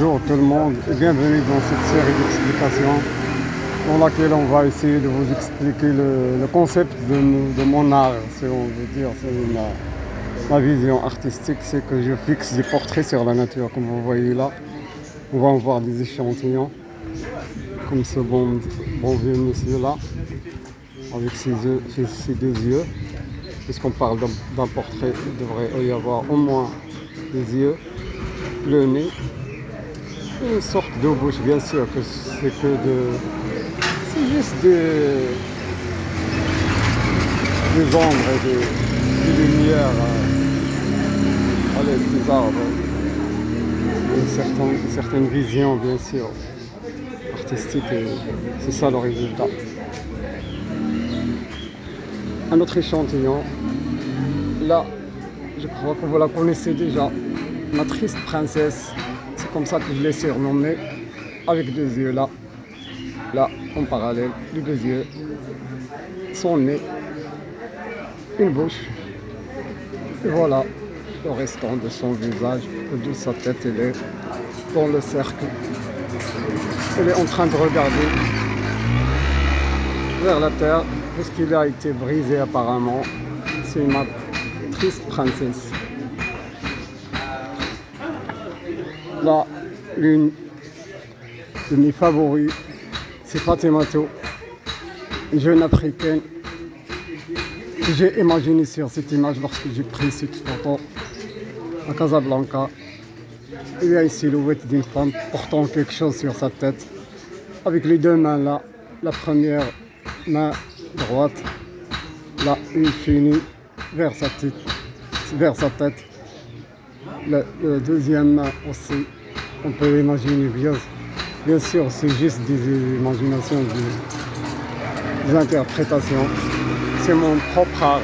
Bonjour tout le monde et bienvenue dans cette série d'explications dans laquelle on va essayer de vous expliquer le concept de mon art, si on veut dire. Ma vision artistique, c'est que je fixe des portraits sur la nature, comme vous voyez là. On va en voir des échantillons, comme ce bon vieux monsieur là, avec ses deux yeux. Puisqu'on parle d'un portrait, il devrait y avoir au moins les yeux, le nez, une sorte de bouche, bien sûr que c'est juste des ombres et des lumières à l'aide des arbres. Une certaine vision, bien sûr, artistique, et c'est ça le résultat. Un autre échantillon, là, je crois que vous la connaissez déjà, ma triste princesse, c'est comme ça que je l'ai surnommée, avec deux yeux là, en parallèle, les deux yeux, son nez, une bouche, et voilà le restant de son visage, de sa tête. Elle est dans le cercle, elle est en train de regarder vers la terre, puisqu'il a été brisé apparemment. C'est ma triste princesse. Là, l'une de mes favoris, c'est Fatemato, une jeune africaine que j'ai imaginé sur cette image lorsque j'ai pris cette photo à Casablanca. Il y a une silhouette d'une femme portant quelque chose sur sa tête, avec les deux mains là, la première main droite, là, une finie vers sa tête. Le deuxième main aussi, on peut imaginer bien sûr, c'est juste des imaginations, des interprétations. C'est mon propre art,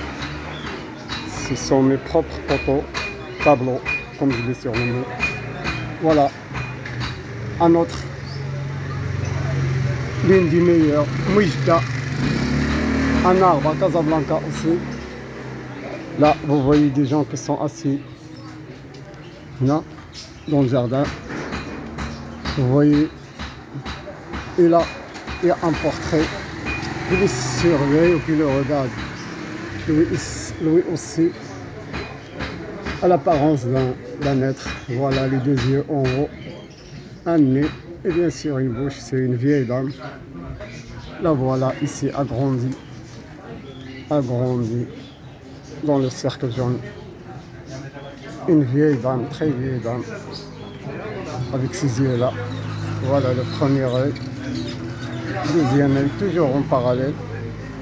ce sont mes propres photos, tableaux, comme je l'ai surnommé. Voilà, un autre, l'une des meilleures, Mouijda, un arbre à Casablanca aussi. Là, vous voyez des gens qui sont assis là, dans le jardin. Vous voyez, et là, il y a un portrait qui le surveille ou qui le regarde. Lui aussi, à l'apparence d'un être. Voilà les deux yeux en haut, un nez et bien sûr une bouche. C'est une vieille dame. La voilà ici agrandie dans le cercle jaune. Une vieille dame, très vieille dame, avec ses yeux là. Voilà le premier œil, deuxième œil, toujours en parallèle,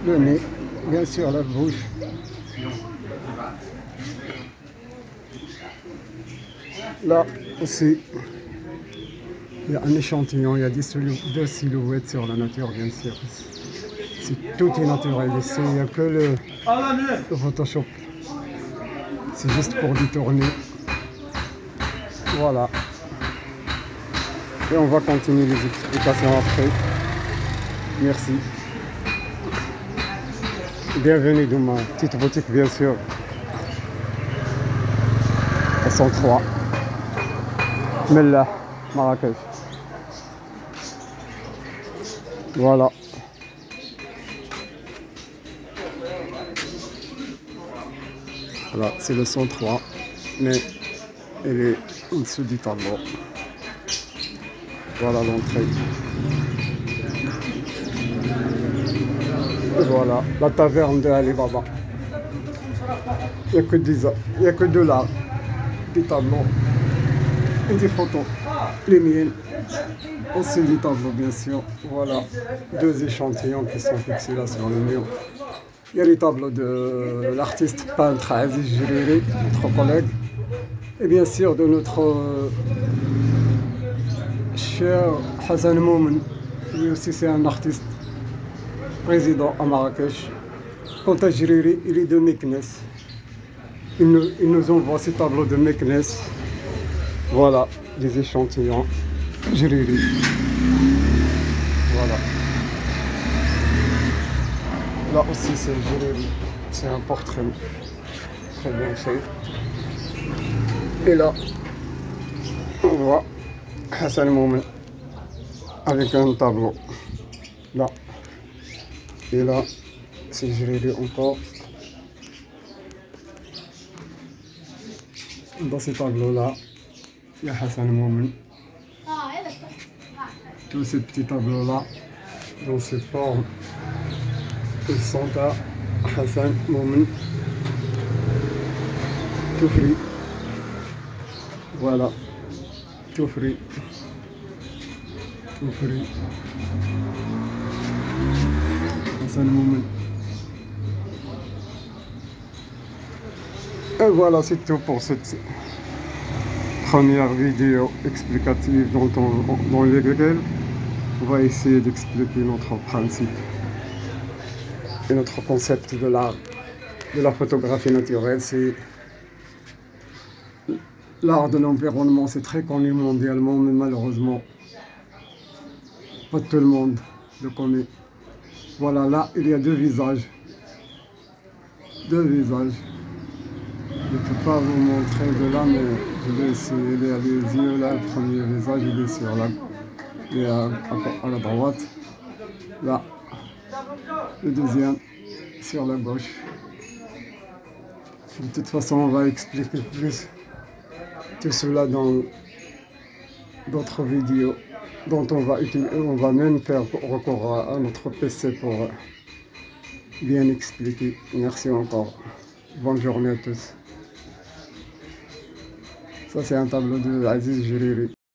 le nez, bien sûr la bouche. Là aussi, il y a un échantillon, il y a deux silhouettes sur la nature, bien sûr. Tout est naturel ici, il n'y a que le Photoshop. C'est juste pour détourner. Voilà. Et on va continuer les explications après. Merci. Bienvenue dans ma petite boutique, bien sûr. Elles sont trois. Mellah, Marrakech. Voilà. Voilà, c'est le 103, mais elle est en dessous du tableau. Voilà l'entrée. Et voilà, la taverne de Ali Baba. Il n'y a que de l'art, des tableaux et des photos. Les miennes, aussi des tableaux bien sûr. Voilà, deux échantillons qui sont fixés là sur le mur. Il y a les tableaux de l'artiste peintre Aziz Jiriri, notre collègue, et bien sûr de notre cher Hassan Moumen, lui aussi c'est un artiste résident à Marrakech. Quant à Jiriri, il est de Meknès. Il nous envoie ces tableaux de Meknès. Voilà, des échantillons. Jiriri. Voilà. Là aussi c'est Jiriri. C'est un portrait très bien fait. Et là, on voit Hassan Moumen avec un tableau là. Et là, si je relis encore, dans ce tableau-là, il y a Hassan Moumen. Tous ces petits tableaux-là, dans cette forme, ils sont à Hassan Moumen. Tout free. Voilà. Tout free. Tout free. Hassan Moumen. Et voilà, c'est tout pour cette première vidéo explicative dans laquelle on va essayer d'expliquer notre principe et notre concept de la photographie naturelle. C'est l'art de l'environnement, c'est très connu mondialement, mais malheureusement, pas tout le monde le connaît. Voilà, là, il y a deux visages. Deux visages. Je ne peux pas vous montrer de là, mais je vais essayer. Il y a les yeux là, le premier visage, il est sur la, il est à la droite. Là, le deuxième sur la gauche. De toute façon, on va expliquer plus tout cela dans d'autres vidéos dont on va même faire recours à notre PC pour bien expliquer. Merci encore. Bonne journée à tous. Ça, c'est un tableau de Aziz Jiriri.